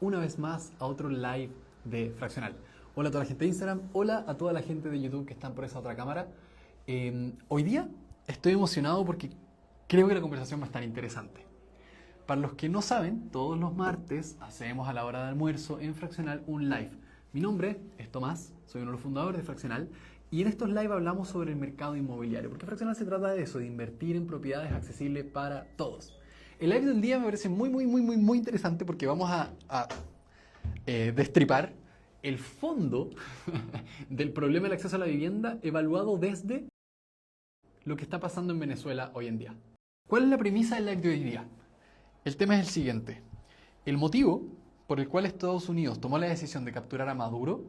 una vez más a otro live de Fraccional. Hola a toda la gente de Instagram, hola a toda la gente de YouTube que están por esa otra cámara. Hoy día estoy emocionado porque creo que la conversación va a estar interesante. Para los que no saben, todos los martes hacemos a la hora de almuerzo en Fraccional un live. Mi nombre es Tomás, soy uno de los fundadores de Fraccional y en estos live hablamos sobre el mercado inmobiliario, porque Fraccional se trata de eso, de invertir en propiedades accesibles para todos. El live del día me parece muy interesante porque vamos a destripar el fondo del problema del acceso a la vivienda evaluado desde lo que está pasando en Venezuela hoy en día. ¿Cuál es la premisa del live de hoy día? El tema es el siguiente. El motivo por el cual Estados Unidos tomó la decisión de capturar a Maduro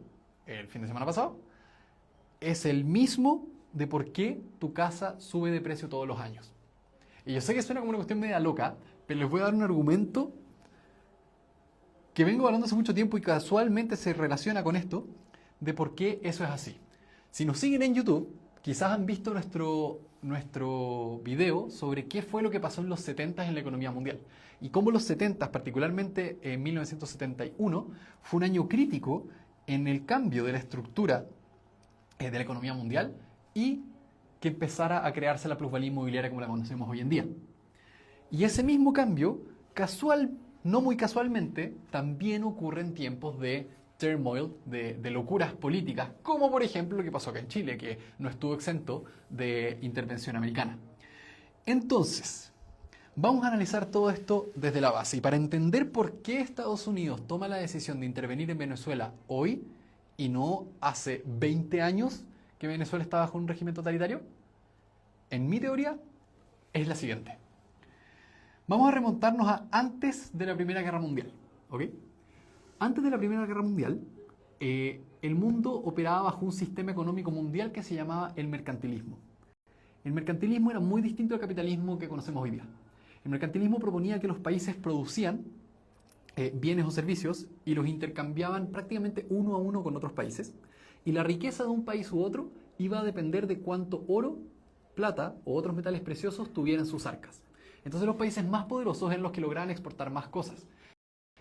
el fin de semana pasado es el mismo de por qué tu casa sube de precio todos los años. Y yo sé que suena como una cuestión media loca, pero les voy a dar un argumento que vengo hablando hace mucho tiempo y casualmente se relaciona con esto de por qué eso es así. Si nos siguen en YouTube, quizás han visto nuestro video sobre qué fue lo que pasó en los 70 en la economía mundial. Y cómo los 70, particularmente en 1971, fue un año crítico en el cambio de la estructura de la economía mundial y que empezara a crearse la plusvalía inmobiliaria como la conocemos hoy en día. Y ese mismo cambio, no muy casualmente, también ocurre en tiempos de turmoil, de locuras políticas, como por ejemplo lo que pasó acá en Chile, que no estuvo exento de intervención americana. Entonces, vamos a analizar todo esto desde la base. Y para entender por qué Estados Unidos toma la decisión de intervenir en Venezuela hoy y no hace 20 años que Venezuela está bajo un régimen totalitario, en mi teoría es la siguiente. Vamos a remontarnos a antes de la Primera Guerra Mundial, ¿ok? Antes de la Primera Guerra Mundial, el mundo operaba bajo un sistema económico mundial que se llamaba el mercantilismo. El mercantilismo era muy distinto al capitalismo que conocemos hoy día. El mercantilismo proponía que los países producían bienes o servicios y los intercambiaban prácticamente uno a uno con otros países. Y la riqueza de un país u otro iba a depender de cuánto oro, plata o otros metales preciosos tuvieran sus arcas. Entonces los países más poderosos eran los que lograban exportar más cosas.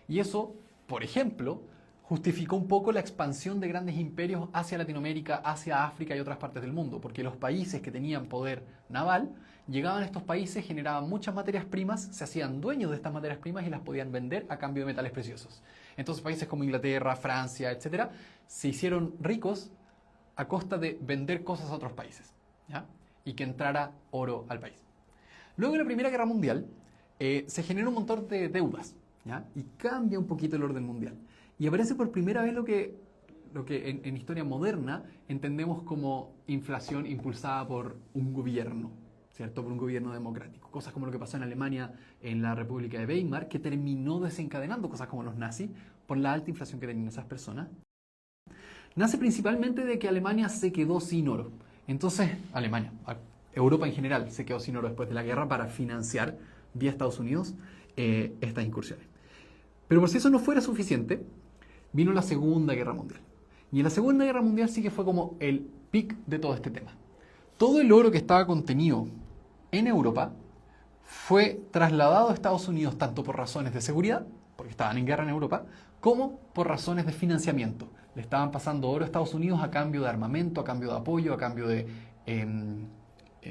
Y eso, por ejemplo, justificó un poco la expansión de grandes imperios hacia Latinoamérica, hacia África y otras partes del mundo, porque los países que tenían poder naval llegaban a estos países, generaban muchas materias primas, se hacían dueños de estas materias primas y las podían vender a cambio de metales preciosos. Entonces países como Inglaterra, Francia, etcétera, se hicieron ricos a costa de vender cosas a otros países, ¿ya? Y que entrara oro al país. Luego de la Primera Guerra Mundial se genera un montón de deudas, ¿ya? Y cambia un poquito el orden mundial. Y aparece por primera vez lo que en historia moderna entendemos como inflación impulsada por un gobierno, ¿cierto? Por un gobierno democrático. Cosas como lo que pasó en Alemania en la República de Weimar, que terminó desencadenando cosas como los nazis por la alta inflación que tenían esas personas. Nace principalmente de que Alemania se quedó sin oro. Entonces, Europa en general se quedó sin oro después de la guerra para financiar vía Estados Unidos estas incursiones. Pero por si eso no fuera suficiente, vino la Segunda Guerra Mundial. Y en la Segunda Guerra Mundial sí que fue como el pic de todo este tema. Todo el oro que estaba contenido en Europa fue trasladado a Estados Unidos tanto por razones de seguridad, porque estaban en guerra en Europa, como por razones de financiamiento. Le estaban pasando oro a Estados Unidos a cambio de armamento, a cambio de apoyo, a cambio de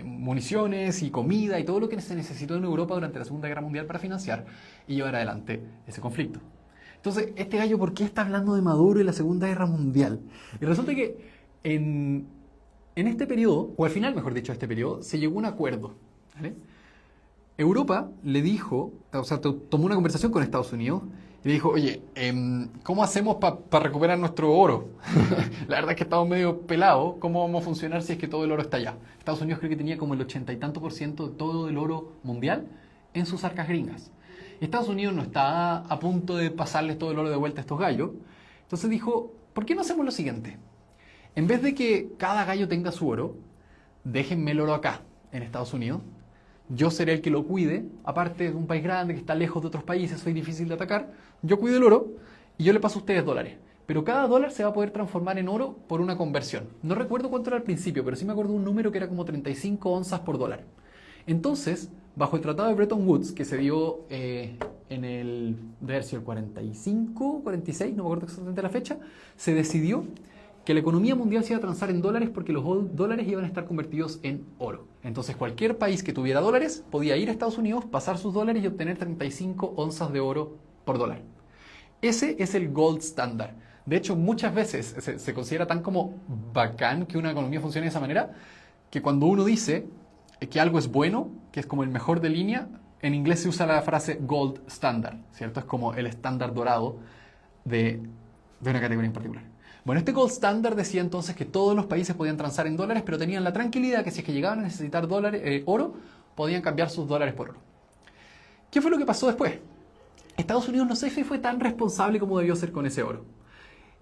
municiones y comida y todo lo que se necesitó en Europa durante la Segunda Guerra Mundial para financiar y llevar adelante ese conflicto. Entonces, este gallo, ¿por qué está hablando de Maduro y la Segunda Guerra Mundial? Y resulta que en este periodo, o al final, mejor dicho, de este periodo, se llegó a un acuerdo, ¿vale? Europa le dijo, o sea, tomó una conversación con Estados Unidos y le dijo, oye, ¿cómo hacemos para recuperar nuestro oro? La verdad es que estamos medio pelados, ¿cómo vamos a funcionar si es que todo el oro está allá? Estados Unidos creo que tenía como el 80 y tanto % de todo el oro mundial en sus arcas gringas. Estados Unidos no está a punto de pasarles todo el oro de vuelta a estos gallos, entonces dijo, ¿por qué no hacemos lo siguiente? En vez de que cada gallo tenga su oro, déjenme el oro acá, en Estados Unidos. Yo seré el que lo cuide, aparte de un país grande que está lejos de otros países, soy difícil de atacar, yo cuido el oro y yo le paso a ustedes dólares. Pero cada dólar se va a poder transformar en oro por una conversión. No recuerdo cuánto era al principio, pero sí me acuerdo de un número que era como 35 onzas por dólar. Entonces, bajo el Tratado de Bretton Woods, que se dio en el, debe haber sido el 45, 46, no me acuerdo exactamente la fecha, se decidió que la economía mundial se iba a transar en dólares porque los dólares iban a estar convertidos en oro. Entonces cualquier país que tuviera dólares podía ir a Estados Unidos, pasar sus dólares y obtener 35 onzas de oro por dólar. Ese es el gold standard. De hecho, muchas veces se considera tan como bacán que una economía funcione de esa manera, que cuando uno dice que algo es bueno, que es como el mejor de línea, en inglés se usa la frase gold standard, ¿cierto? Es como el estándar dorado de una categoría en particular. Bueno, este gold standard decía entonces que todos los países podían transar en dólares, pero tenían la tranquilidad que si es que llegaban a necesitar oro, podían cambiar sus dólares por oro. ¿Qué fue lo que pasó después? Estados Unidos no sé si fue tan responsable como debió ser con ese oro.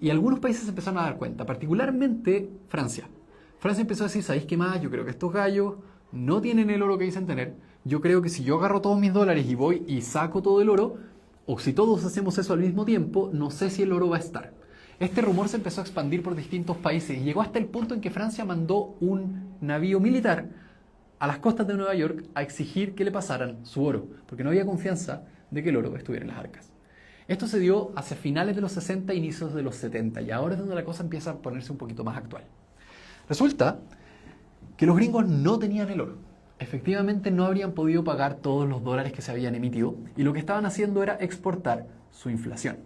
Y algunos países se empezaron a dar cuenta, particularmente Francia. Francia empezó a decir, ¿sabéis qué más? Yo creo que estos gallos no tienen el oro que dicen tener. Yo creo que si yo agarro todos mis dólares y voy y saco todo el oro, o si todos hacemos eso al mismo tiempo, no sé si el oro va a estar. Este rumor se empezó a expandir por distintos países y llegó hasta el punto en que Francia mandó un navío militar a las costas de Nueva York a exigir que le pasaran su oro, porque no había confianza de que el oro estuviera en las arcas. Esto se dio hacia finales de los 60 e inicios de los 70 y ahora es donde la cosa empieza a ponerse un poquito más actual. Resulta que los gringos no tenían el oro. Efectivamente no habrían podido pagar todos los dólares que se habían emitido y lo que estaban haciendo era exportar su inflación.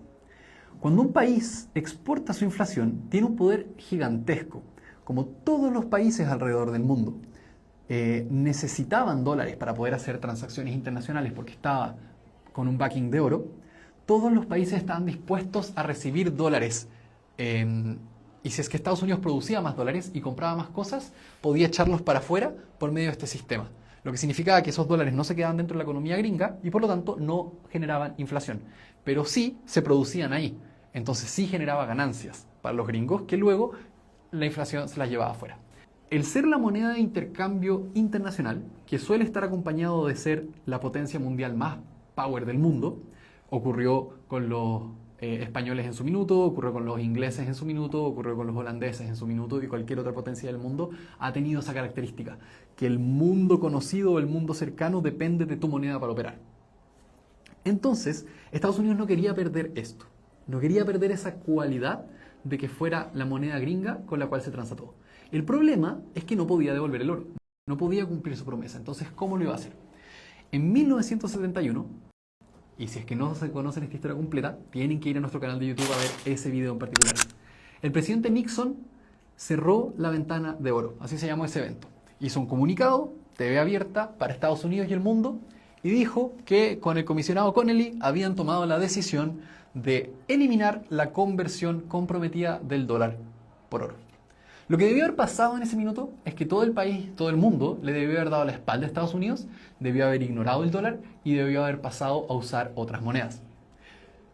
Cuando un país exporta su inflación, tiene un poder gigantesco. Como todos los países alrededor del mundo necesitaban dólares para poder hacer transacciones internacionales porque estaba con un backing de oro, todos los países estaban dispuestos a recibir dólares. Y si es que Estados Unidos producía más dólares y compraba más cosas, podía echarlos para afuera por medio de este sistema. Lo que significaba que esos dólares no se quedaban dentro de la economía gringa y por lo tanto no generaban inflación. Pero sí se producían ahí. Entonces sí generaba ganancias para los gringos que luego la inflación se las llevaba afuera. El ser la moneda de intercambio internacional, que suele estar acompañado de ser la potencia mundial más power del mundo, ocurrió con los españoles en su minuto, ocurrió con los ingleses en su minuto, ocurrió con los holandeses en su minuto y cualquier otra potencia del mundo ha tenido esa característica, que el mundo conocido o el mundo cercano depende de tu moneda para operar. Entonces, Estados Unidos no quería perder esto, no quería perder esa cualidad de que fuera la moneda gringa con la cual se transa todo. El problema es que no podía devolver el oro, no podía cumplir su promesa. Entonces, ¿cómo lo iba a hacer? En 1971, y si es que no se conocen esta historia completa, tienen que ir a nuestro canal de YouTube a ver ese video en particular. El presidente Nixon cerró la ventana de oro, así se llamó ese evento. Hizo un comunicado, TV abierta, para Estados Unidos y el mundo, y dijo que con el comisionado Connally habían tomado la decisión de eliminar la conversión comprometida del dólar por oro. Lo que debió haber pasado en ese minuto es que todo el país, todo el mundo, le debió haber dado la espalda a Estados Unidos, debió haber ignorado el dólar y debió haber pasado a usar otras monedas.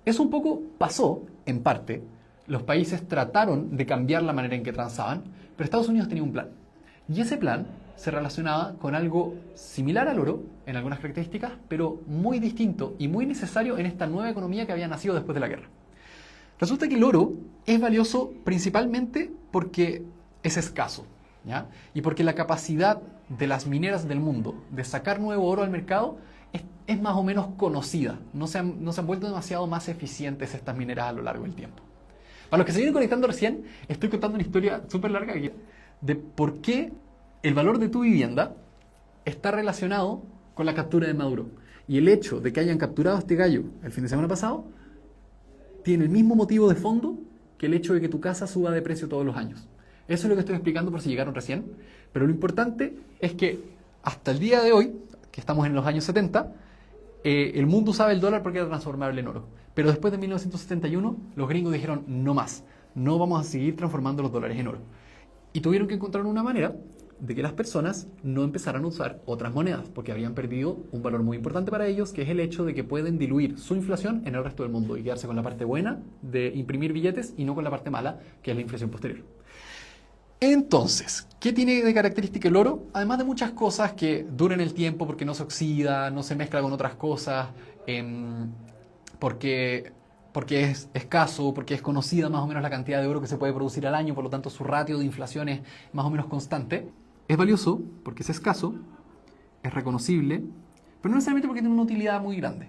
Eso un poco pasó, en parte. Los países trataron de cambiar la manera en que transaban, pero Estados Unidos tenía un plan. Y ese plan se relacionaba con algo similar al oro, en algunas características, pero muy distinto y muy necesario en esta nueva economía que había nacido después de la guerra. Resulta que el oro es valioso principalmente porque es escaso, ¿ya? Y porque la capacidad de las mineras del mundo de sacar nuevo oro al mercado es más o menos conocida. No se han vuelto demasiado más eficientes estas mineras a lo largo del tiempo. Para los que se vienen conectando recién, estoy contando una historia súper larga de por qué el valor de tu vivienda está relacionado con la captura de Maduro. Y el hecho de que hayan capturado a este gallo el fin de semana pasado tiene el mismo motivo de fondo que el hecho de que tu casa suba de precio todos los años. Eso es lo que estoy explicando por si llegaron recién. Pero lo importante es que hasta el día de hoy, que estamos en los años 70, el mundo usaba el dólar porque era transformable en oro. Pero después de 1971, los gringos dijeron no más, no vamos a seguir transformando los dólares en oro. Y tuvieron que encontrar una manera de que las personas no empezaran a usar otras monedas, porque habían perdido un valor muy importante para ellos, que es el hecho de que pueden diluir su inflación en el resto del mundo y quedarse con la parte buena de imprimir billetes y no con la parte mala, que es la inflación posterior. Entonces, ¿qué tiene de característica el oro? Además de muchas cosas que duran el tiempo porque no se oxida, no se mezcla con otras cosas, porque es escaso, porque es conocida más o menos la cantidad de oro que se puede producir al año, por lo tanto su ratio de inflación es más o menos constante. Es valioso porque es escaso, es reconocible pero no necesariamente porque tiene una utilidad muy grande.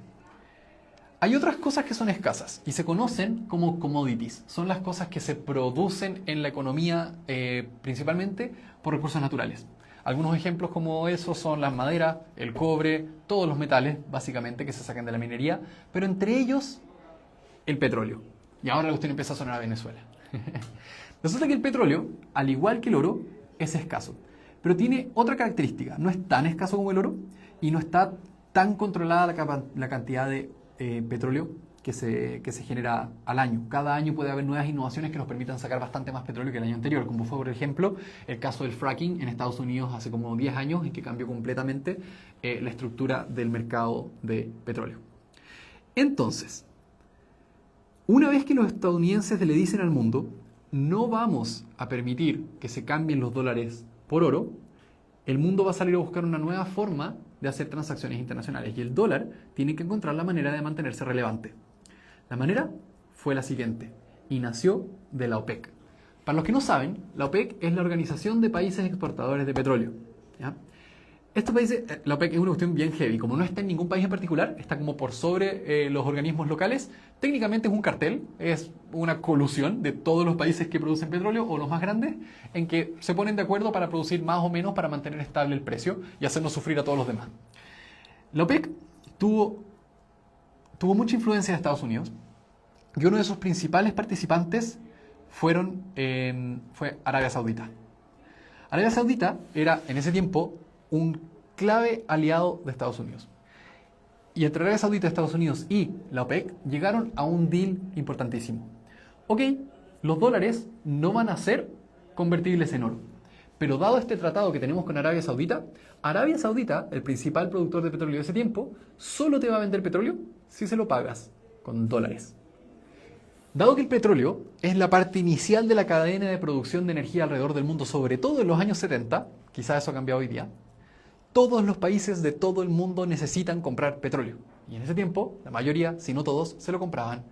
Hay otras cosas que son escasas y se conocen como commodities. Son las cosas que se producen en la economía principalmente por recursos naturales. Algunos ejemplos como esos son la madera, el cobre, todos los metales básicamente que se sacan de la minería, pero entre ellos el petróleo. Y ahora la cuestión empieza a sonar a Venezuela. Resulta que el petróleo, al igual que el oro, es escaso. Pero tiene otra característica. No es tan escaso como el oro y no está tan controlada la cantidad de petróleo que se genera al año. Cada año puede haber nuevas innovaciones que nos permitan sacar bastante más petróleo que el año anterior, como fue, por ejemplo, el caso del fracking en Estados Unidos hace como 10 años, en que cambió completamente la estructura del mercado de petróleo. Entonces, una vez que los estadounidenses le dicen al mundo, no vamos a permitir que se cambien los dólares por oro, el mundo va a salir a buscar una nueva forma de hacer transacciones internacionales y el dólar tiene que encontrar la manera de mantenerse relevante. La manera fue la siguiente y nació de la OPEC. Para los que no saben, la OPEC es la Organización de Países Exportadores de Petróleo. ¿Ya? Estos países, la OPEC es una cuestión bien heavy, como no está en ningún país en particular, está como por sobre los organismos locales, técnicamente es un cartel, es una colusión de todos los países que producen petróleo o los más grandes, en que se ponen de acuerdo para producir más o menos para mantener estable el precio y hacernos sufrir a todos los demás. La OPEC tuvo mucha influencia de Estados Unidos y uno de sus principales participantes fue Arabia Saudita. Arabia Saudita era en ese tiempo un clave aliado de Estados Unidos. Y entre Arabia Saudita, Estados Unidos y la OPEC llegaron a un deal importantísimo. Ok, los dólares no van a ser convertibles en oro. Pero dado este tratado que tenemos con Arabia Saudita, el principal productor de petróleo de ese tiempo, solo te va a vender petróleo si se lo pagas con dólares. Dado que el petróleo es la parte inicial de la cadena de producción de energía alrededor del mundo, sobre todo en los años 70, quizás eso ha cambiado hoy día, todos los países de todo el mundo necesitan comprar petróleo. Y en ese tiempo, la mayoría, si no todos, se lo compraban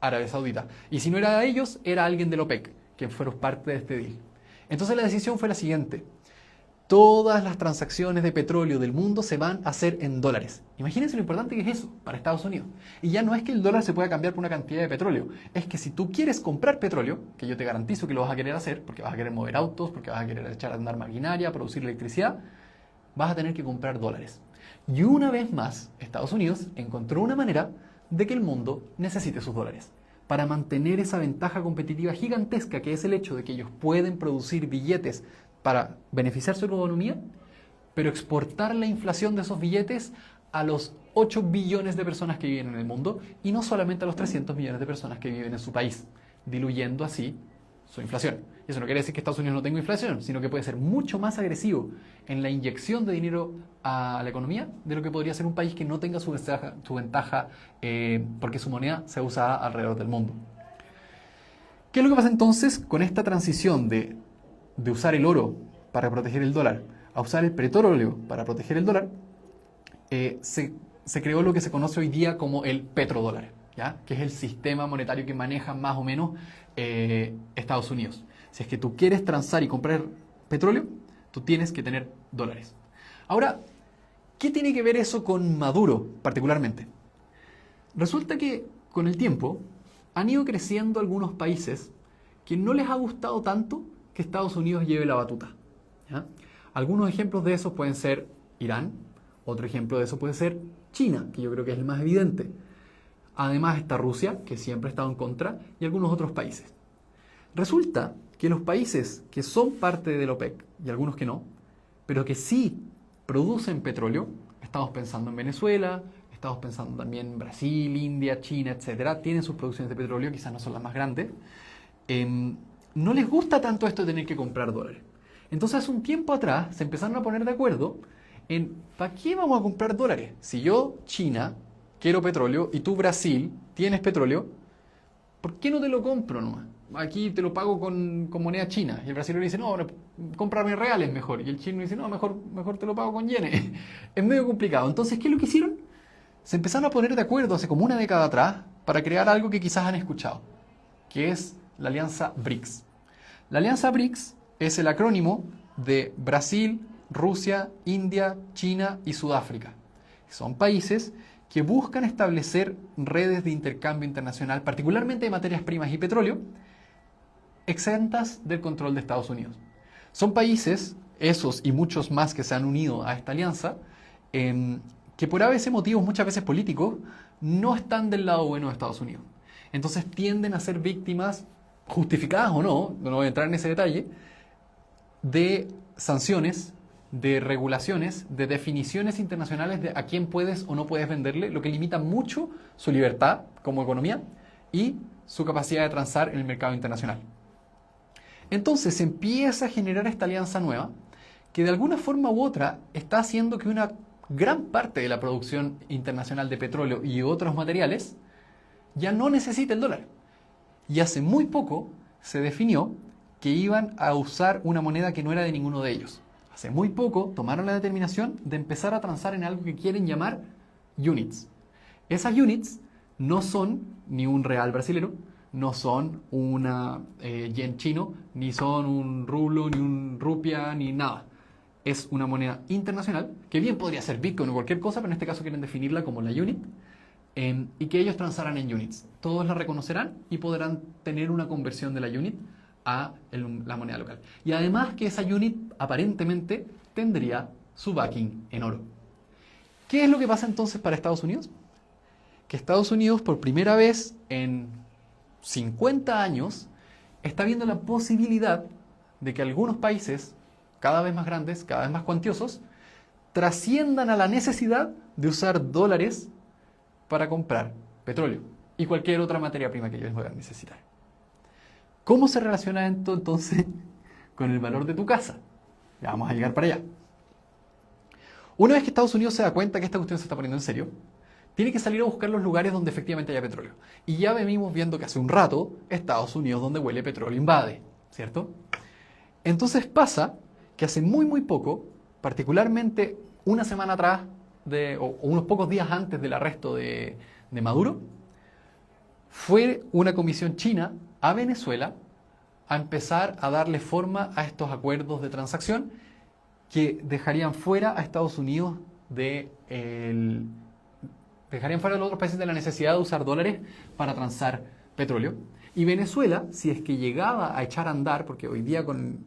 a Arabia Saudita. Y si no era a ellos, era alguien de la OPEC, que fueron parte de este deal. Entonces la decisión fue la siguiente. Todas las transacciones de petróleo del mundo se van a hacer en dólares. Imagínense lo importante que es eso para Estados Unidos. Y ya no es que el dólar se pueda cambiar por una cantidad de petróleo. Es que si tú quieres comprar petróleo, que yo te garantizo que lo vas a querer hacer, porque vas a querer mover autos, porque vas a querer echar a andar maquinaria, producir electricidad, vas a tener que comprar dólares. Y una vez más, Estados Unidos encontró una manera de que el mundo necesite sus dólares para mantener esa ventaja competitiva gigantesca que es el hecho de que ellos pueden producir billetes para beneficiar su economía, pero exportar la inflación de esos billetes a los 8 billones de personas que viven en el mundo y no solamente a los 300 millones de personas que viven en su país, diluyendo así su inflación. Y eso no quiere decir que Estados Unidos no tenga inflación, sino que puede ser mucho más agresivo en la inyección de dinero a la economía de lo que podría ser un país que no tenga su ventaja porque su moneda se usa alrededor del mundo. ¿Qué es lo que pasa entonces con esta transición de usar el oro para proteger el dólar a usar el petróleo para proteger el dólar? Se creó lo que se conoce hoy día como el petrodólar, ¿ya? Que es el sistema monetario que maneja más o menos Estados Unidos. Si es que tú quieres transar y comprar petróleo, tú tienes que tener dólares. Ahora, ¿qué tiene que ver eso con Maduro particularmente? Resulta que con el tiempo han ido creciendo algunos países que no les ha gustado tanto que Estados Unidos lleve la batuta, ¿ya? Algunos ejemplos de eso pueden ser Irán, otro ejemplo de eso puede ser China, que yo creo que es el más evidente. Además está Rusia, que siempre ha estado en contra, y algunos otros países. Resulta que los países que son parte de la OPEC, y algunos que no, pero que sí producen petróleo, estamos pensando en Venezuela, estamos pensando también en Brasil, India, China, etcétera, tienen sus producciones de petróleo, quizás no son las más grandes, no les gusta tanto esto de tener que comprar dólares. Entonces hace un tiempo atrás se empezaron a poner de acuerdo en ¿para qué vamos a comprar dólares? Si yo, China, quiero petróleo y tú, Brasil, tienes petróleo, ¿por qué no te lo compro nomás? Aquí te lo pago con moneda china. Y el brasileño dice, no, cómprame reales mejor. Y el chino dice, no, mejor te lo pago con yenes. Es medio complicado. Entonces, ¿qué es lo que hicieron? Se empezaron a poner de acuerdo hace como una década atrás para crear algo que quizás han escuchado, que es la alianza BRICS. La alianza BRICS es el acrónimo de Brasil, Rusia, India, China y Sudáfrica. Son países que buscan establecer redes de intercambio internacional, particularmente de materias primas y petróleo, exentas del control de Estados Unidos. Son países, esos y muchos más que se han unido a esta alianza, que por a veces motivos muchas veces políticos, no están del lado bueno de Estados Unidos. Entonces tienden a ser víctimas, justificadas o no, no voy a entrar en ese detalle, de sanciones, de regulaciones, de definiciones internacionales de a quién puedes o no puedes venderle, lo que limita mucho su libertad como economía y su capacidad de transar en el mercado internacional. Entonces se empieza a generar esta alianza nueva que de alguna forma u otra está haciendo que una gran parte de la producción internacional de petróleo y otros materiales ya no necesite el dólar. Y hace muy poco se definió que iban a usar una moneda que no era de ninguno de ellos. Hace muy poco tomaron la determinación de empezar a transar en algo que quieren llamar units. Esas units no son ni un real brasilero, no son una yen chino, ni son un rublo, ni un rupia, ni nada. Es una moneda internacional, que bien podría ser Bitcoin o cualquier cosa, pero en este caso quieren definirla como la unit, y que ellos transarán en units. Todos la reconocerán y podrán tener una conversión de la unit a la moneda local. Y además que esa unit aparentemente tendría su backing en oro. ¿Qué es lo que pasa entonces para Estados Unidos? Que Estados Unidos por primera vez en 50 años está viendo la posibilidad de que algunos países cada vez más grandes, cada vez más cuantiosos, trasciendan a la necesidad de usar dólares para comprar petróleo y cualquier otra materia prima que ellos puedan necesitar. ¿Cómo se relaciona esto entonces con el valor de tu casa? Ya vamos a llegar para allá. Una vez que Estados Unidos se da cuenta que esta cuestión se está poniendo en serio, tiene que salir a buscar los lugares donde efectivamente haya petróleo. Y ya venimos viendo que hace un rato Estados Unidos donde huele petróleo invade, ¿cierto? Entonces pasa que hace muy poco, particularmente una semana atrás o unos pocos días antes del arresto de Maduro, fue una comisión china a Venezuela a empezar a darle forma a estos acuerdos de transacción que dejarían fuera a Estados Unidos dejarían fuera a los otros países de la necesidad de usar dólares para transar petróleo. Y Venezuela, si es que llegaba a echar a andar, porque hoy día con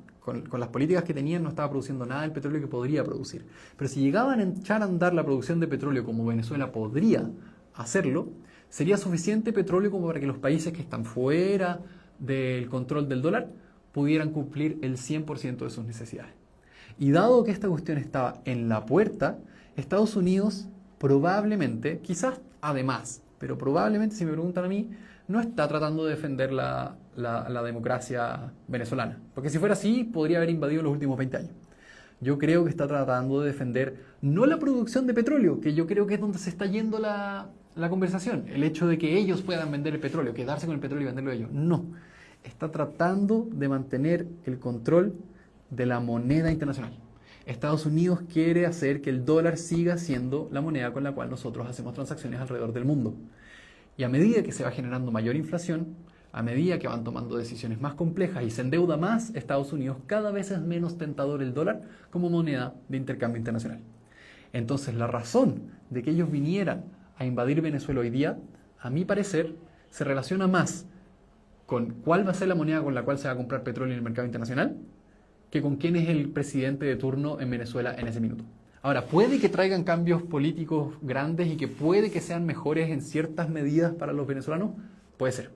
las políticas que tenían no estaba produciendo nada del petróleo que podría producir, pero si llegaban a echar a andar la producción de petróleo como Venezuela podría hacerlo, sería suficiente petróleo como para que los países que están fuera del control del dólar pudieran cumplir el 100% de sus necesidades. Y dado que esta cuestión estaba en la puerta, Estados Unidos probablemente, quizás además, pero probablemente, si me preguntan a mí, no está tratando de defender la democracia venezolana. Porque si fuera así, podría haber invadido los últimos 20 años. Yo creo que está tratando de defender no la producción de petróleo, que yo creo que es donde se está yendo la conversación, el hecho de que ellos puedan vender el petróleo, quedarse con el petróleo y venderlo ellos. No, está tratando de mantener el control de la moneda internacional. Estados Unidos quiere hacer que el dólar siga siendo la moneda con la cual nosotros hacemos transacciones alrededor del mundo. Y a medida que se va generando mayor inflación, a medida que van tomando decisiones más complejas y se endeuda más Estados Unidos, cada vez es menos tentador el dólar como moneda de intercambio internacional. Entonces la razón de que ellos vinieran a invadir Venezuela hoy día, a mi parecer, se relaciona más con cuál va a ser la moneda con la cual se va a comprar petróleo en el mercado internacional que con quién es el presidente de turno en Venezuela en ese minuto. Ahora, puede que traigan cambios políticos grandes y que puede que sean mejores en ciertas medidas para los venezolanos, puede ser.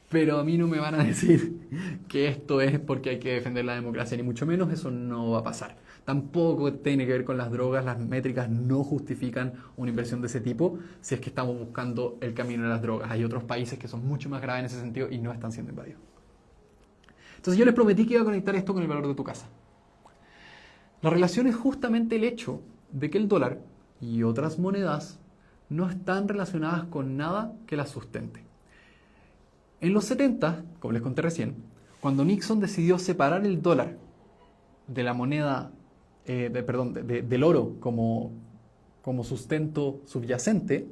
Pero a mí no me van a decir que esto es porque hay que defender la democracia, ni mucho menos, eso no va a pasar. Tampoco tiene que ver con las drogas, las métricas no justifican una inversión de ese tipo si es que estamos buscando el camino de las drogas. Hay otros países que son mucho más graves en ese sentido y no están siendo invadidos. Entonces yo les prometí que iba a conectar esto con el valor de tu casa. La relación es justamente el hecho de que el dólar y otras monedas no están relacionadas con nada que las sustente. En los 70, como les conté recién, cuando Nixon decidió separar el dólar de la moneda, del oro como sustento subyacente,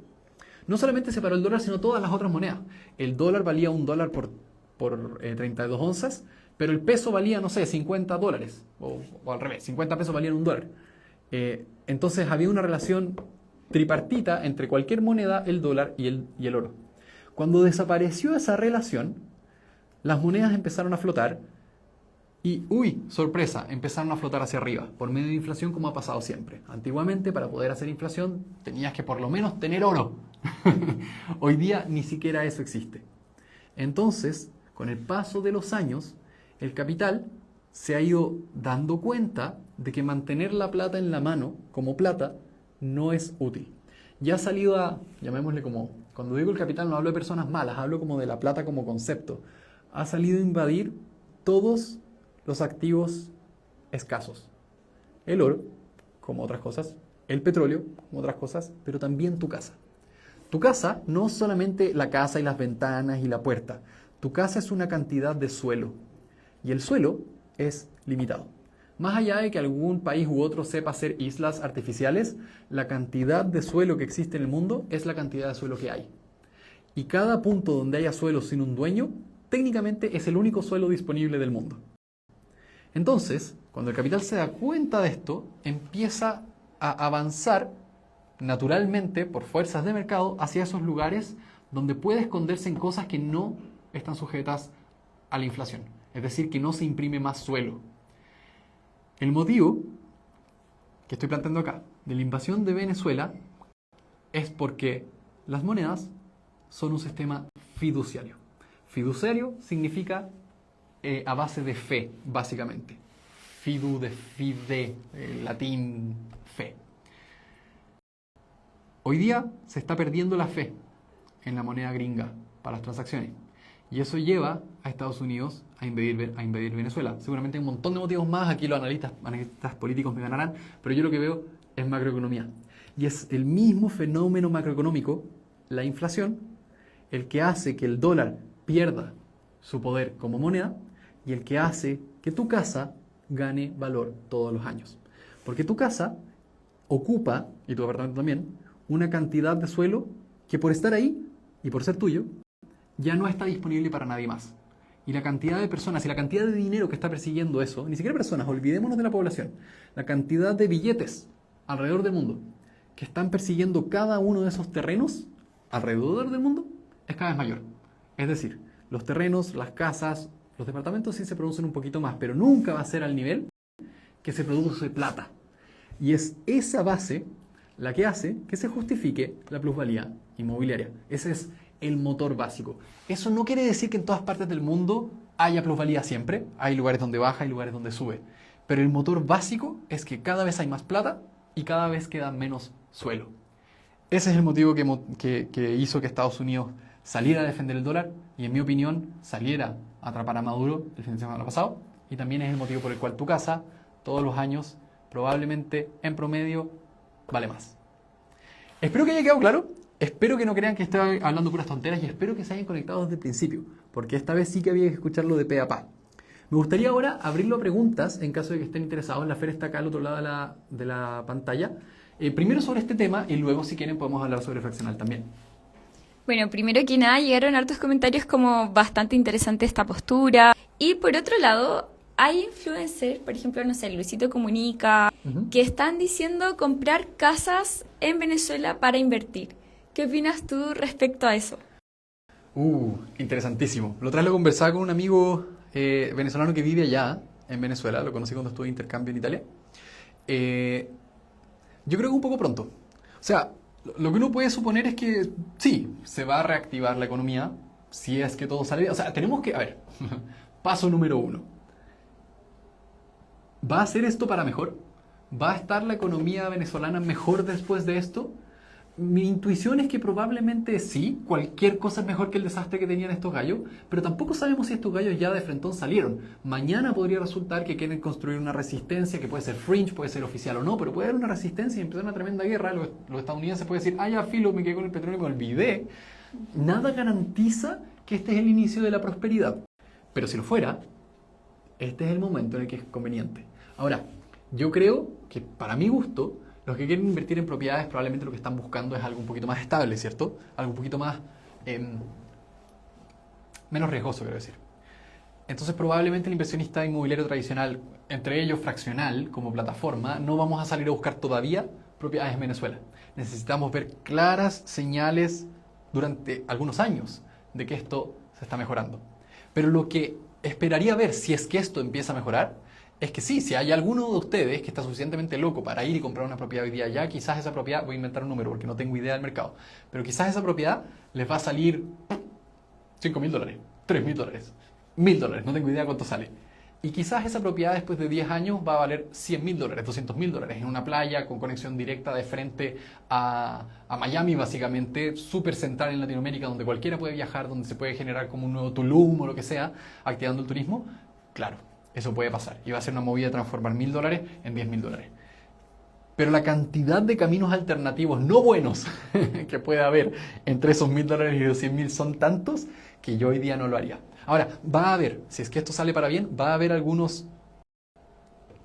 no solamente separó el dólar, sino todas las otras monedas. El dólar valía $1 por 32 onzas, pero el peso valía, no sé, $50, o al revés, 50 pesos valían $1. Entonces había una relación tripartita entre cualquier moneda, el dólar y el oro. Cuando desapareció esa relación, las monedas empezaron a flotar y, uy, sorpresa, empezaron a flotar hacia arriba, por medio de inflación como ha pasado siempre. Antiguamente, para poder hacer inflación, tenías que por lo menos tener oro. Hoy día ni siquiera eso existe. Entonces, con el paso de los años, el capital se ha ido dando cuenta de que mantener la plata en la mano como plata no es útil. Ya ha salido a, llamémosle como, cuando digo el capital no hablo de personas malas, hablo como de la plata como concepto. Ha salido a invadir todos los activos escasos. El oro, como otras cosas, el petróleo, como otras cosas, pero también tu casa. Tu casa no es solamente la casa y las ventanas y la puerta. Tu casa es una cantidad de suelo. Y el suelo es limitado. Más allá de que algún país u otro sepa hacer islas artificiales, la cantidad de suelo que existe en el mundo es la cantidad de suelo que hay. Y cada punto donde haya suelo sin un dueño, técnicamente es el único suelo disponible del mundo. Entonces, cuando el capital se da cuenta de esto, empieza a avanzar naturalmente por fuerzas de mercado hacia esos lugares donde puede esconderse en cosas que no están sujetas a la inflación. Es decir, que no se imprime más suelo. El motivo que estoy planteando acá de la invasión de Venezuela es porque las monedas son un sistema fiduciario. Fiduciario significa a base de fe, básicamente. Fidu de fide, latín fe. Hoy día se está perdiendo la fe en la moneda gringa para las transacciones. Y eso lleva a Estados Unidos a invadir Venezuela. Seguramente hay un montón de motivos más, aquí los analistas políticos me ganarán, pero yo lo que veo es macroeconomía. Y es el mismo fenómeno macroeconómico, la inflación, el que hace que el dólar pierda su poder como moneda y el que hace que tu casa gane valor todos los años. Porque tu casa ocupa, y tu apartamento también, una cantidad de suelo que por estar ahí y por ser tuyo, ya no está disponible para nadie más. Y la cantidad de personas y la cantidad de dinero que está persiguiendo eso, ni siquiera personas, olvidémonos de la población, la cantidad de billetes alrededor del mundo que están persiguiendo cada uno de esos terrenos alrededor del mundo es cada vez mayor. Es decir, los terrenos, las casas, los departamentos sí se producen un poquito más, pero nunca va a ser al nivel que se produce plata. Y es esa base la que hace que se justifique la plusvalía inmobiliaria. Ese es el motor básico. Eso no quiere decir que en todas partes del mundo haya plusvalía siempre. Hay lugares donde baja, hay lugares donde sube. Pero el motor básico es que cada vez hay más plata y cada vez queda menos suelo. Ese es el motivo que hizo que Estados Unidos saliera a defender el dólar y, en mi opinión, saliera a atrapar a Maduro el fin de semana pasado. Y también es el motivo por el cual tu casa, todos los años, probablemente, en promedio, vale más. Espero que haya quedado claro. Espero que no crean que estoy hablando puras tonteras y espero que se hayan conectado desde el principio, porque esta vez sí que había que escucharlo de pe a pa. Me gustaría ahora abrirlo a preguntas en caso de que estén interesados. La Fer está acá al otro lado de la pantalla. Primero sobre este tema y luego, si quieren, podemos hablar sobre fraccional también. Bueno, primero que nada llegaron hartos comentarios como bastante interesante esta postura. Y por otro lado, hay influencers, por ejemplo, no sé, Luisito Comunica, que están diciendo comprar casas en Venezuela para invertir. ¿Qué opinas tú respecto a eso? Interesantísimo. Lo otra vez lo conversaba con un amigo venezolano que vive allá, en Venezuela. Lo conocí cuando estuve de intercambio en Italia. Yo creo que un poco pronto. O sea, lo que uno puede suponer es que sí, se va a reactivar la economía si es que todo sale bien. O sea, tenemos que... A ver, paso número 1. ¿Va a ser esto para mejor? ¿Va a estar la economía venezolana mejor después de esto? Mi intuición es que probablemente sí, cualquier cosa es mejor que el desastre que tenían estos gallos, pero tampoco sabemos si estos gallos ya de frentón salieron. Mañana podría resultar que quieren construir una resistencia, que puede ser fringe, puede ser oficial o no, pero puede haber una resistencia y empezar una tremenda guerra. Los estadounidenses pueden decir, ya filo, me quedé con el petróleo y me olvidé. Nada garantiza que este es el inicio de la prosperidad, pero si lo fuera, este es el momento en el que es conveniente. Ahora, yo creo que para mi gusto, los que quieren invertir en propiedades probablemente lo que están buscando es algo un poquito más estable, ¿cierto? Algo un poquito más... menos riesgoso, quiero decir. Entonces probablemente el inversionista inmobiliario tradicional, entre ellos fraccional como plataforma, no vamos a salir a buscar todavía propiedades en Venezuela. Necesitamos ver claras señales durante algunos años de que esto se está mejorando. Pero lo que esperaría ver si es que esto empieza a mejorar es que sí, si hay alguno de ustedes que está suficientemente loco para ir y comprar una propiedad hoy día ya, quizás esa propiedad, voy a inventar un número porque no tengo idea del mercado, pero quizás esa propiedad les va a salir $5.000, $3.000, $1.000, no tengo idea cuánto sale. Y quizás esa propiedad después de 10 años va a valer $100.000, $200.000 en una playa con conexión directa de frente a Miami, básicamente, súper central en Latinoamérica, donde cualquiera puede viajar, donde se puede generar como un nuevo Tulum o lo que sea, activando el turismo. Claro, eso puede pasar. Y va a ser una movida de transformar $1.000 en $10.000. Pero la cantidad de caminos alternativos no buenos que puede haber entre esos $1.000 y los 100.000 son tantos que yo hoy día no lo haría. Ahora, va a haber, si es que esto sale para bien, va a haber algunos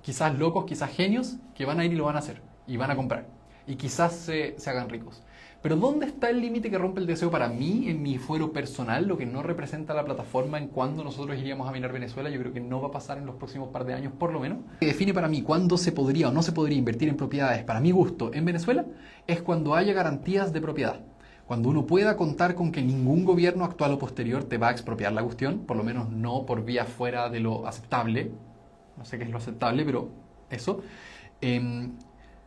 quizás locos, quizás genios, que van a ir y lo van a hacer. Y van a comprar. Y quizás se hagan ricos. Pero ¿dónde está el límite que rompe el deseo para mí, en mi fuero personal, lo que no representa la plataforma en cuándo nosotros iríamos a mirar Venezuela? Yo creo que no va a pasar en los próximos par de años, por lo menos. Lo que define para mí cuándo se podría o no se podría invertir en propiedades, para mi gusto, en Venezuela, es cuando haya garantías de propiedad. Cuando uno pueda contar con que ningún gobierno actual o posterior te va a expropiar la cuestión, por lo menos no por vía fuera de lo aceptable. No sé qué es lo aceptable, pero eso.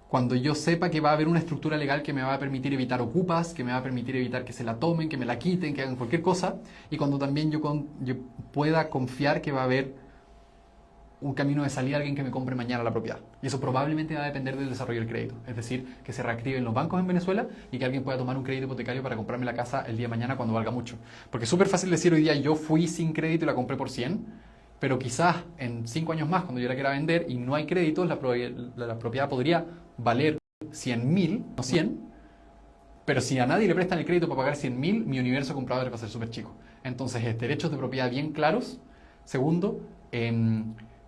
Cuando yo sepa que va a haber una estructura legal que me va a permitir evitar ocupas, que me va a permitir evitar que se la tomen, que me la quiten, que hagan cualquier cosa, y cuando también yo pueda confiar que va a haber un camino de salida a alguien que me compre mañana la propiedad. Y eso probablemente va a depender del desarrollo del crédito. Es decir, que se reactiven los bancos en Venezuela y que alguien pueda tomar un crédito hipotecario para comprarme la casa el día de mañana cuando valga mucho. Porque es súper fácil decir hoy día yo fui sin crédito y la compré por 100, pero quizás en 5 años más, cuando yo la quiera vender y no hay créditos, la propiedad podría valer 100.000, no 100, pero si a nadie le prestan el crédito para pagar 100.000, mi universo de compradores va a ser súper chico. Entonces, derechos de propiedad bien claros. Segundo,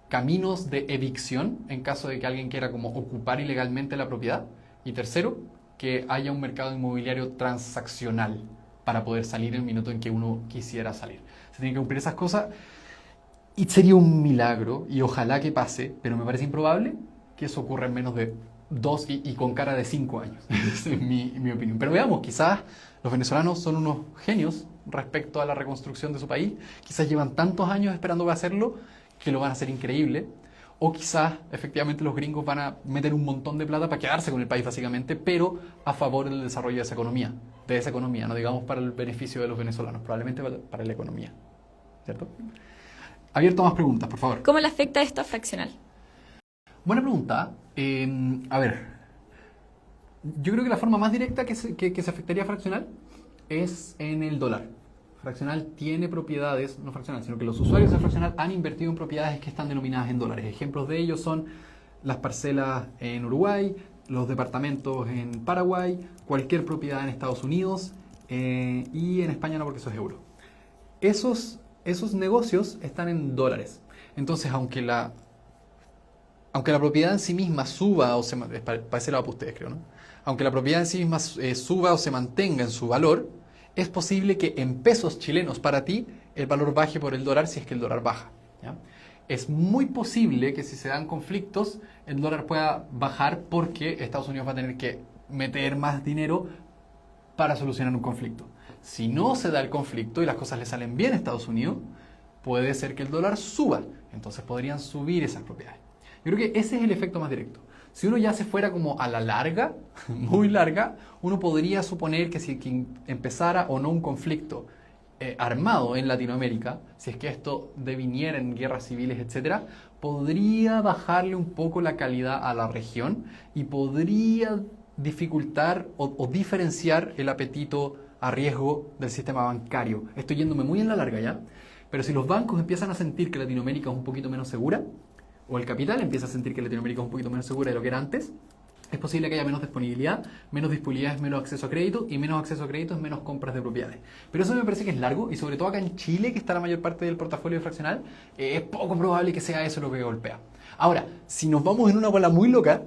caminos de evicción en caso de que alguien quiera como ocupar ilegalmente la propiedad. Y tercero, que haya un mercado inmobiliario transaccional para poder salir en el minuto en que uno quisiera salir. Se tienen que cumplir esas cosas y sería un milagro y ojalá que pase, pero me parece improbable que eso ocurra en menos de 2 y con cara de 5 años. Esa es mi opinión. Pero veamos, quizás los venezolanos son unos genios respecto a la reconstrucción de su país. Quizás llevan tantos años esperando hacerlo que lo van a hacer increíble, o quizás efectivamente los gringos van a meter un montón de plata para quedarse con el país básicamente, pero a favor del desarrollo de esa economía, no digamos para el beneficio de los venezolanos, probablemente para la economía, ¿cierto? Abierto a más preguntas, por favor. ¿Cómo le afecta esto a fraccional? Buena pregunta. A ver, yo creo que la forma más directa que se afectaría a fraccional es en el dólar. Fraccional tiene propiedades, no fraccional, sino que los usuarios de fraccional han invertido en propiedades que están denominadas en dólares. Ejemplos de ellos son las parcelas en Uruguay, los departamentos en Paraguay, cualquier propiedad en Estados Unidos y en España no, porque eso es euro. Esos negocios están en dólares. Entonces, aunque la propiedad en sí misma suba o parece lado para ustedes, creo, ¿no? Aunque la propiedad en sí misma suba o se mantenga en su valor, es posible que en pesos chilenos para ti el valor baje por el dólar si es que el dólar baja, ¿ya? Es muy posible que si se dan conflictos el dólar pueda bajar porque Estados Unidos va a tener que meter más dinero para solucionar un conflicto. Si no se da el conflicto y las cosas le salen bien a Estados Unidos, puede ser que el dólar suba, entonces podrían subir esas propiedades. Yo creo que ese es el efecto más directo. Si uno ya se fuera como a la larga, muy larga, uno podría suponer que si empezara o no un conflicto armado en Latinoamérica, si es que esto deviniera en guerras civiles, etc., podría bajarle un poco la calidad a la región y podría dificultar o diferenciar el apetito a riesgo del sistema bancario. Estoy yéndome muy en la larga ya, pero si los bancos empiezan a sentir que Latinoamérica es un poquito menos segura, o el capital empieza a sentir que Latinoamérica es un poquito menos segura de lo que era antes, es posible que haya menos disponibilidad es menos acceso a crédito, y menos acceso a crédito es menos compras de propiedades. Pero eso me parece que es largo, y sobre todo acá en Chile, que está la mayor parte del portafolio fraccional, es poco probable que sea eso lo que golpea. Ahora, si nos vamos en una bola muy loca,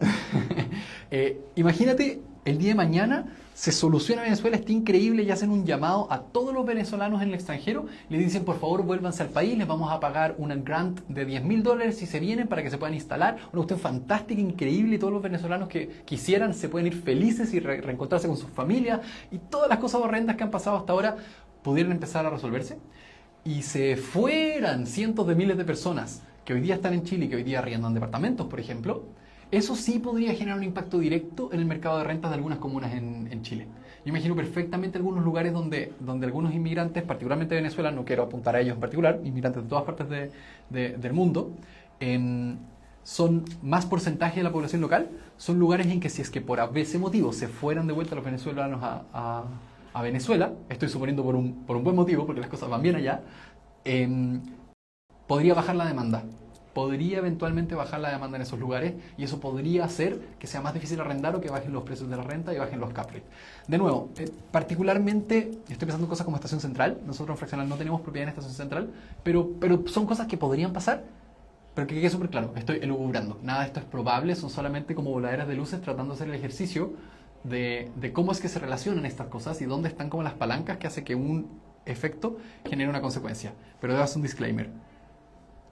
imagínate el día de mañana se soluciona Venezuela, está increíble, y hacen un llamado a todos los venezolanos en el extranjero, le dicen por favor vuélvanse al país, les vamos a pagar una grant de $10.000 si se vienen para que se puedan instalar, una cuestión fantástica, increíble, y todos los venezolanos que quisieran se pueden ir felices y reencontrarse con sus familias, y todas las cosas horrendas que han pasado hasta ahora pudieran empezar a resolverse, y se fueran cientos de miles de personas que hoy día están en Chile y que hoy día arriendan departamentos, por ejemplo. Eso sí podría generar un impacto directo en el mercado de rentas de algunas comunas en Chile. Yo imagino perfectamente algunos lugares donde algunos inmigrantes, particularmente de Venezuela, no quiero apuntar a ellos en particular, inmigrantes de todas partes del mundo, son más porcentaje de la población local, son lugares en que si es que por ese motivo se fueran de vuelta los venezolanos a Venezuela, estoy suponiendo por un buen motivo, porque las cosas van bien allá, podría bajar la demanda. Podría eventualmente bajar la demanda en esos lugares, y eso podría hacer que sea más difícil arrendar o que bajen los precios de la renta y bajen los cap rates. De nuevo, particularmente estoy pensando en cosas como Estación Central. Nosotros en Fraccional no tenemos propiedad en Estación Central, pero son cosas que podrían pasar, pero que quede súper claro, estoy elucubrando. Nada de esto es probable, son solamente como voladeras de luces tratando de hacer el ejercicio de cómo es que se relacionan estas cosas y dónde están como las palancas que hace que un efecto genere una consecuencia. Pero debo hacer un disclaimer.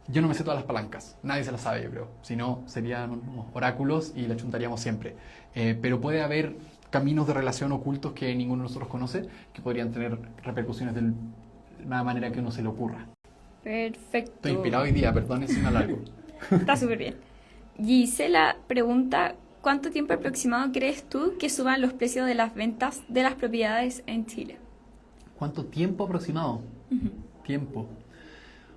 Yo no me sé todas las palancas, nadie se las sabe, yo creo. Si no, serían unos oráculos y la chuntaríamos siempre. Pero puede haber caminos de relación ocultos que ninguno de nosotros conoce, que podrían tener repercusiones de una manera que uno se le ocurra. Perfecto. Estoy inspirado hoy día, perdón, es un alargo. Está súper bien. Gisela pregunta, ¿cuánto tiempo aproximado crees tú que suban los precios de las ventas de las propiedades en Chile? ¿Cuánto tiempo aproximado? Tiempo.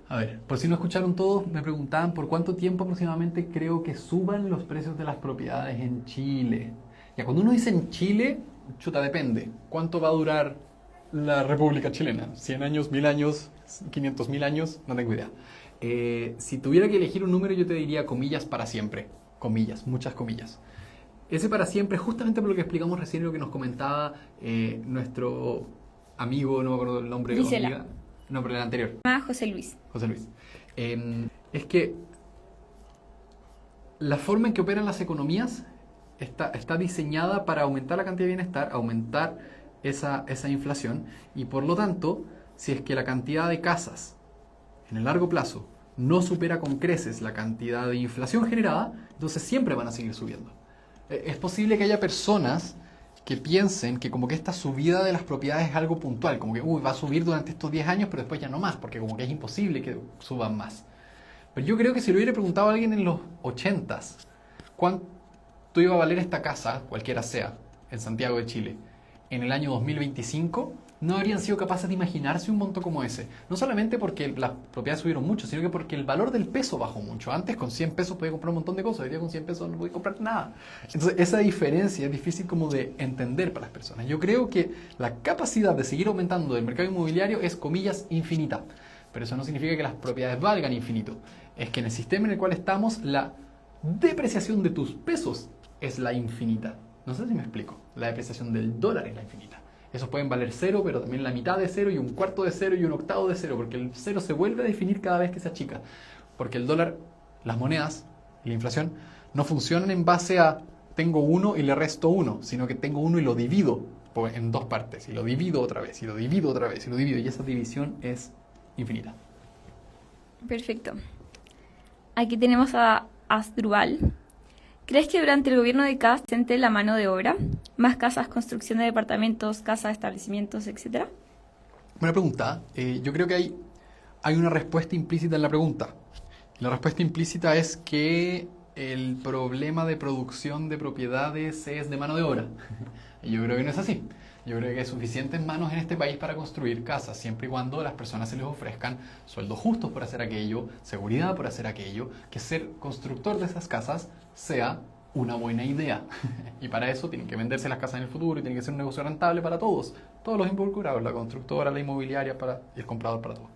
A ver, por si no escucharon todos, me preguntaban por cuánto tiempo aproximadamente creo que suban los precios de las propiedades en Chile. Ya, cuando uno dice en Chile, chuta, depende. ¿Cuánto va a durar la República Chilena? ¿100 años, 1000 años, 500.000 años? No tengo idea. Si tuviera que elegir un número, yo te diría comillas para siempre. Comillas, muchas comillas. Ese para siempre, justamente por lo que explicamos recién, lo que nos comentaba nuestro amigo, no me acuerdo el nombre. Gisela. No, pero el anterior. José Luis. José Luis. Es que la forma en que operan las economías está diseñada para aumentar la cantidad de bienestar, aumentar esa inflación, y por lo tanto, si es que la cantidad de casas en el largo plazo no supera con creces la cantidad de inflación generada, entonces siempre van a seguir subiendo. Es posible que haya personas que piensen que como que esta subida de las propiedades es algo puntual, como que va a subir durante estos 10 años, pero después ya no más, porque como que es imposible que suban más. Pero yo creo que si le hubiera preguntado a alguien en los 80s, ¿cuánto iba a valer esta casa, cualquiera sea, en Santiago de Chile, en el año 2025, no habrían sido capaces de imaginarse un monto como ese. No solamente porque las propiedades subieron mucho, sino que porque el valor del peso bajó mucho. Antes con 100 pesos podía comprar un montón de cosas, hoy día con 100 pesos no podía comprar nada. Entonces esa diferencia es difícil como de entender para las personas. Yo creo que la capacidad de seguir aumentando del mercado inmobiliario es, comillas, infinita. Pero eso no significa que las propiedades valgan infinito. Es que en el sistema en el cual estamos, la depreciación de tus pesos es la infinita. No sé si me explico. La depreciación del dólar es la infinita. Esos pueden valer cero, pero también la mitad de cero y un cuarto de cero y un octavo de cero, porque el cero se vuelve a definir cada vez que se achica. Porque el dólar, las monedas y la inflación no funcionan en base a tengo uno y le resto uno, sino que tengo uno y lo divido en dos partes, y lo divido otra vez, y lo divido otra vez, y lo divido, y esa división es infinita. Perfecto. Aquí tenemos a Asdrubal. ¿Crees que durante el gobierno de Kast siente la mano de obra? ¿Más casas, construcción de departamentos, casas, establecimientos, etcétera? Buena pregunta. Yo creo que hay una respuesta implícita en la pregunta. La respuesta implícita es que el problema de producción de propiedades es de mano de obra. Y yo creo que no es así. Yo creo que hay suficientes manos en este país para construir casas, siempre y cuando las personas se les ofrezcan sueldos justos por hacer aquello, seguridad por hacer aquello, que ser constructor de esas casas sea una buena idea. Y para eso tienen que venderse las casas en el futuro y tiene que ser un negocio rentable para todos los involucrados, la constructora, la inmobiliaria y el comprador, para todos.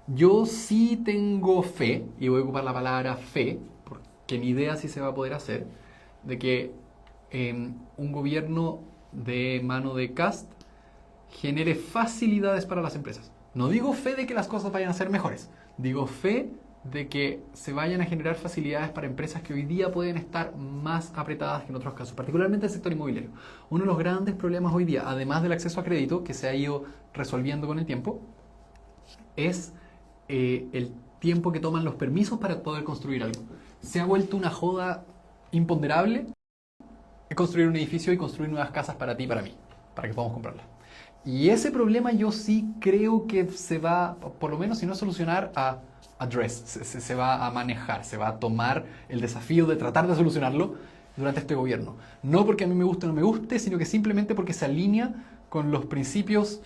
Yo sí tengo fe, y voy a ocupar la palabra fe, porque mi idea sí se va a poder hacer, de que un gobierno de mano de Kast genere facilidades para las empresas. No digo fe de que las cosas vayan a ser mejores, digo fe de que se vayan a generar facilidades para empresas que hoy día pueden estar más apretadas que en otros casos, particularmente el sector inmobiliario. Uno de los grandes problemas hoy día, además del acceso a crédito, que se ha ido resolviendo con el tiempo, es el tiempo que toman los permisos para poder construir algo. Se ha vuelto una joda imponderable construir un edificio y construir nuevas casas para ti y para mí, para que podamos comprarlas. Y ese problema yo sí creo que se va, por lo menos si no a solucionar, a address, se va a manejar, se va a tomar el desafío de tratar de solucionarlo durante este gobierno. No porque a mí me guste o no me guste, sino que simplemente porque se alinea con los principios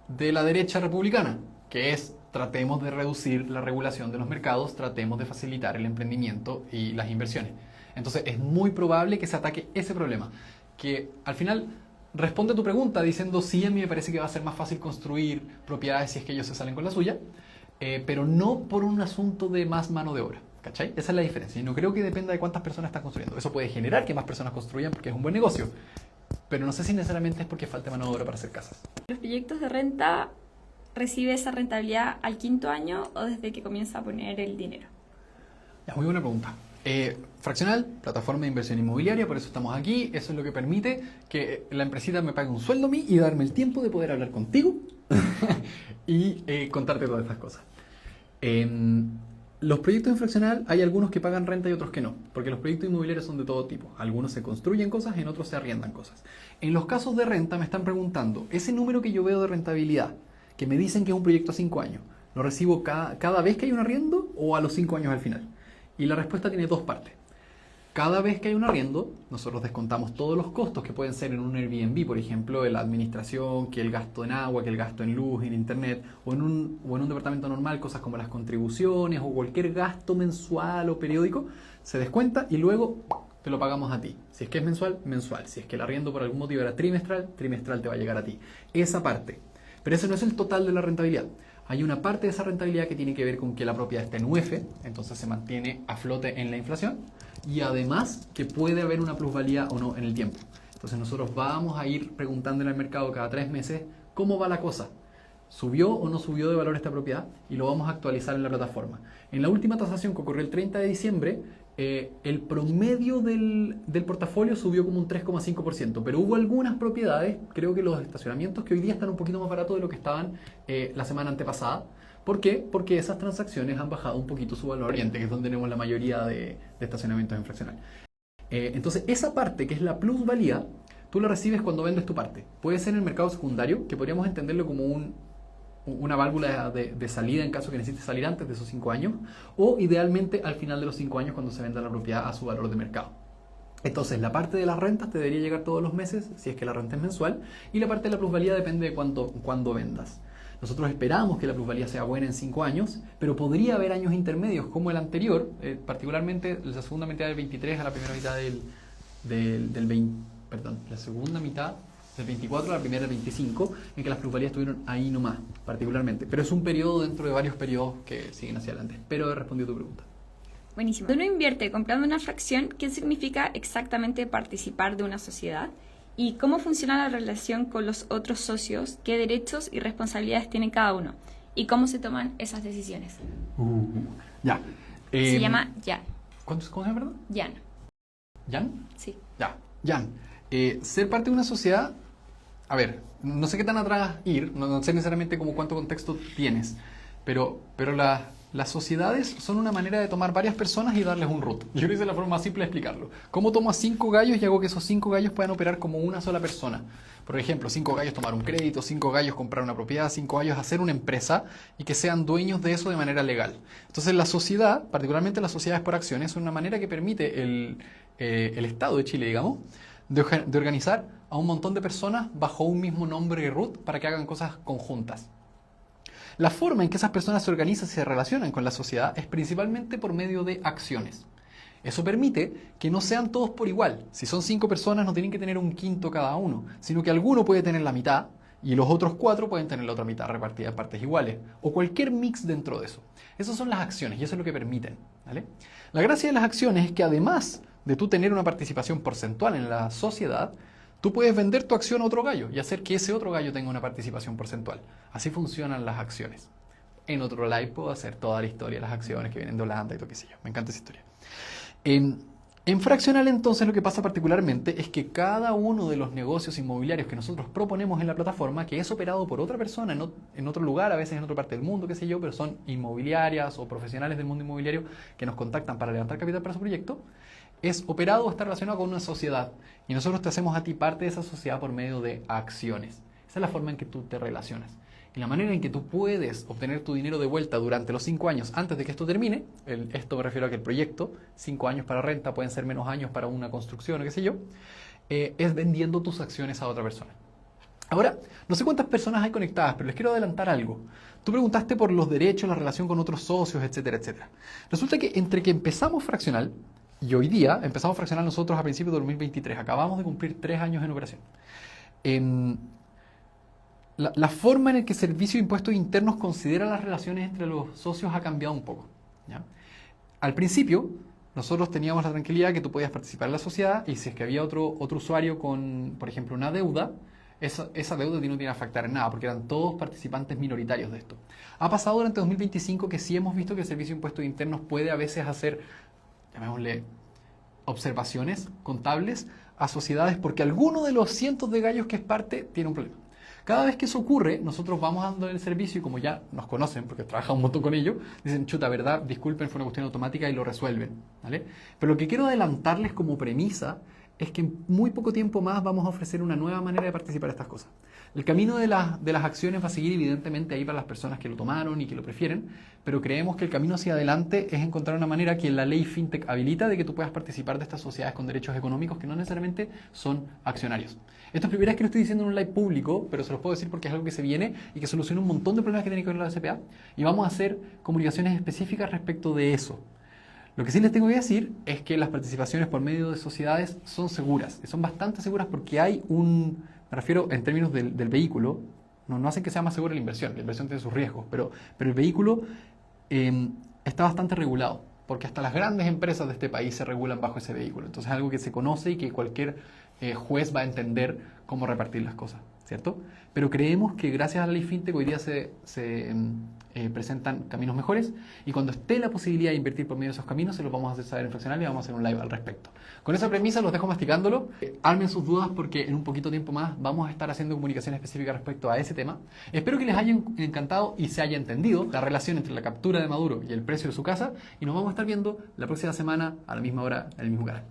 de la derecha republicana, que es tratemos de reducir la regulación de los mercados, tratemos de facilitar el emprendimiento y las inversiones. Entonces es muy probable que se ataque ese problema, que al final responde a tu pregunta diciendo sí, a mí me parece que va a ser más fácil construir propiedades si es que ellos se salen con la suya, pero no por un asunto de más mano de obra, ¿cachai? Esa es la diferencia, y no creo que dependa de cuántas personas están construyendo. Eso puede generar que más personas construyan porque es un buen negocio, pero no sé si necesariamente es porque falte mano de obra para hacer casas. ¿Los proyectos de renta recibe esa rentabilidad al 5.º año o desde que comienza a poner el dinero? Es muy buena pregunta. Fraccional, plataforma de inversión inmobiliaria, por eso estamos aquí. Eso es lo que permite que la empresita me pague un sueldo a mí y darme el tiempo de poder hablar contigo y contarte todas estas cosas. Los proyectos en fraccional hay algunos que pagan renta y otros que no, porque los proyectos inmobiliarios son de todo tipo. Algunos se construyen cosas, en otros se arriendan cosas. En los casos de renta me están preguntando, ese número que yo veo de rentabilidad, que me dicen que es un proyecto a 5 años, ¿lo recibo cada vez que hay un arriendo o a los 5 años al final? Y la respuesta tiene dos partes. Cada vez que hay un arriendo, nosotros descontamos todos los costos que pueden ser en un Airbnb, por ejemplo, de la administración, que el gasto en agua, que el gasto en luz, en internet, o en un departamento normal, cosas como las contribuciones o cualquier gasto mensual o periódico, se descuenta y luego te lo pagamos a ti. Si es que es mensual, mensual. Si es que el arriendo por algún motivo era trimestral, trimestral te va a llegar a ti. Esa parte. Pero ese no es el total de la rentabilidad. Hay una parte de esa rentabilidad que tiene que ver con que la propiedad está en UF, entonces se mantiene a flote en la inflación, y además que puede haber una plusvalía o no en el tiempo. Entonces nosotros vamos a ir preguntándole al mercado cada 3 meses cómo va la cosa. ¿Subió o no subió de valor esta propiedad? Y lo vamos a actualizar en la plataforma. En la última tasación que ocurrió el 30 de diciembre, el promedio del portafolio subió como un 3,5%, pero hubo algunas propiedades, creo que los estacionamientos, que hoy día están un poquito más baratos de lo que estaban la semana antepasada. ¿Por qué? Porque esas transacciones han bajado un poquito su valor oriente, que es donde tenemos la mayoría de estacionamientos en fraccional. Entonces, esa parte, que es la plusvalía, tú la recibes cuando vendes tu parte. Puede ser en el mercado secundario, que podríamos entenderlo como una válvula de salida en caso que necesites salir antes de esos 5 años, o idealmente al final de los 5 años cuando se venda la propiedad a su valor de mercado. Entonces la parte de las rentas te debería llegar todos los meses si es que la renta es mensual, y la parte de la plusvalía depende de cuándo vendas. Nosotros esperamos que la plusvalía sea buena en 5 años, pero podría haber años intermedios como el anterior, particularmente la segunda mitad del 23 a la primera mitad del 20, perdón, la segunda mitad del 24 a la primera del 25, en que las plusvalías estuvieron ahí nomás, particularmente. Pero es un periodo dentro de varios periodos que siguen hacia adelante. Espero haber respondido tu pregunta. Buenísimo. Cuando uno invierte comprando una fracción, ¿qué significa exactamente participar de una sociedad? ¿Y cómo funciona la relación con los otros socios? ¿Qué derechos y responsabilidades tienen cada uno? ¿Y cómo se toman esas decisiones? Ya. Se llama Jan. ¿Cómo se llama, perdón? Jan. ¿Jan? Sí. Ya, Jan. Ser parte de una sociedad, a ver, no sé qué tan atrás ir, no sé necesariamente como cuánto contexto tienes, pero las sociedades son una manera de tomar varias personas y darles un root. Yo creo que esa es la forma más simple de explicarlo. ¿Cómo tomo a 5 gallos y hago que esos 5 gallos puedan operar como una sola persona? Por ejemplo, 5 gallos tomar un crédito, 5 gallos comprar una propiedad, 5 gallos hacer una empresa y que sean dueños de eso de manera legal. Entonces la sociedad, particularmente las sociedades por acciones, es una manera que permite el Estado de Chile, digamos, de organizar a un montón de personas bajo un mismo nombre y root para que hagan cosas conjuntas. La forma en que esas personas se organizan y se relacionan con la sociedad es principalmente por medio de acciones. Eso permite que no sean todos por igual. Si son 5 personas no tienen que tener un quinto cada uno, sino que alguno puede tener la mitad y los otros 4 pueden tener la otra mitad repartida en partes iguales, o cualquier mix dentro de eso. Esas son las acciones y eso es lo que permiten, ¿vale? La gracia de las acciones es que además de tú tener una participación porcentual en la sociedad, tú puedes vender tu acción a otro gallo y hacer que ese otro gallo tenga una participación porcentual. Así funcionan las acciones. En otro live puedo hacer toda la historia de las acciones que vienen de Holanda y todo qué sé yo. Me encanta esa historia. En fraccional, entonces, lo que pasa particularmente es que cada uno de los negocios inmobiliarios que nosotros proponemos en la plataforma, que es operado por otra persona en otro lugar, a veces en otra parte del mundo, qué sé yo, pero son inmobiliarias o profesionales del mundo inmobiliario que nos contactan para levantar capital para su proyecto, es operado o está relacionado con una sociedad. Y nosotros te hacemos a ti parte de esa sociedad por medio de acciones. Esa es la forma en que tú te relacionas. Y la manera en que tú puedes obtener tu dinero de vuelta durante los 5 años antes de que esto termine, esto me refiero a que el proyecto, 5 años para renta, pueden ser menos años para una construcción o qué sé yo, es vendiendo tus acciones a otra persona. Ahora, no sé cuántas personas hay conectadas, pero les quiero adelantar algo. Tú preguntaste por los derechos, la relación con otros socios, etcétera, etcétera. Resulta que entre que empezamos fraccional y hoy día, empezamos fraccional nosotros a principios de 2023, acabamos de cumplir 3 años en operación. La forma en la que Servicio de Impuestos Internos considera las relaciones entre los socios ha cambiado un poco, ¿ya? Al principio, nosotros teníamos la tranquilidad que tú podías participar en la sociedad y si es que había otro usuario con, por ejemplo, una deuda, esa deuda no tiene que afectar en nada porque eran todos participantes minoritarios de esto. Ha pasado durante 2025 que sí hemos visto que el Servicio de Impuestos Internos puede a veces hacer, llamémosle, observaciones contables a sociedades porque alguno de los cientos de gallos que es parte tiene un problema. Cada vez que eso ocurre, nosotros vamos dando el servicio y como ya nos conocen, porque trabajamos un montón con ellos, dicen, chuta, verdad, disculpen, fue una cuestión automática y lo resuelven, ¿vale? Pero lo que quiero adelantarles como premisa es que en muy poco tiempo más vamos a ofrecer una nueva manera de participar en estas cosas. El camino de las acciones va a seguir evidentemente ahí para las personas que lo tomaron y que lo prefieren, pero creemos que el camino hacia adelante es encontrar una manera que la ley FinTech habilita de que tú puedas participar de estas sociedades con derechos económicos que no necesariamente son accionarios. Esto es primera vez que lo estoy diciendo en un live público, pero se los puedo decir porque es algo que se viene y que soluciona un montón de problemas que tienen que ver con la CPA y vamos a hacer comunicaciones específicas respecto de eso. Lo que sí les tengo que decir es que las participaciones por medio de sociedades son seguras, son bastante seguras porque hay me refiero en términos del vehículo, no hacen que sea más segura la inversión tiene sus riesgos, pero el vehículo está bastante regulado, porque hasta las grandes empresas de este país se regulan bajo ese vehículo, entonces es algo que se conoce y que cualquier juez va a entender cómo repartir las cosas, ¿cierto? Pero creemos que gracias a la ley FinTech hoy día se presentan caminos mejores y cuando esté la posibilidad de invertir por medio de esos caminos se los vamos a hacer saber en Fraccional y vamos a hacer un live al respecto. Con esa premisa los dejo masticándolo. Armen sus dudas porque en un poquito tiempo más vamos a estar haciendo comunicación específica respecto a ese tema. Espero que les haya encantado y se haya entendido la relación entre la captura de Maduro y el precio de su casa y nos vamos a estar viendo la próxima semana a la misma hora en el mismo canal.